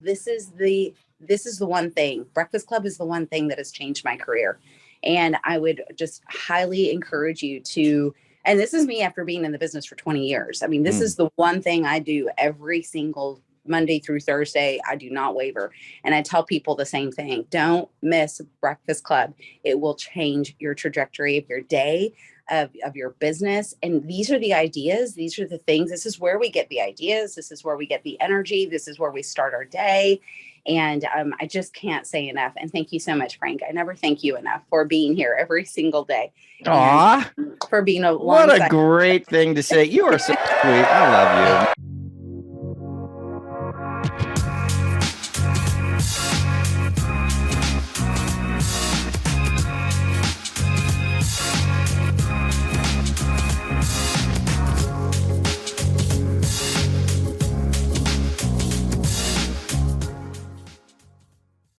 this is the one thing. Breakfast Club is the one thing that has changed my career. And I would just highly encourage you to, and this is me after being in the business for 20 years. I mean, this is the one thing I do every single Monday through Thursday. I do not waver. And I tell people the same thing. Don't miss Breakfast Club. It will change your trajectory of your day, of your business. And these are the ideas. These are the things. This is where we get the ideas. This is where we get the energy. This is where we start our day. And I just can't say enough. And thank you so much, Frank. I never thank you enough for being here every single day. Aw, and for being what a alongside. great thing to say. You are so sweet. I love you.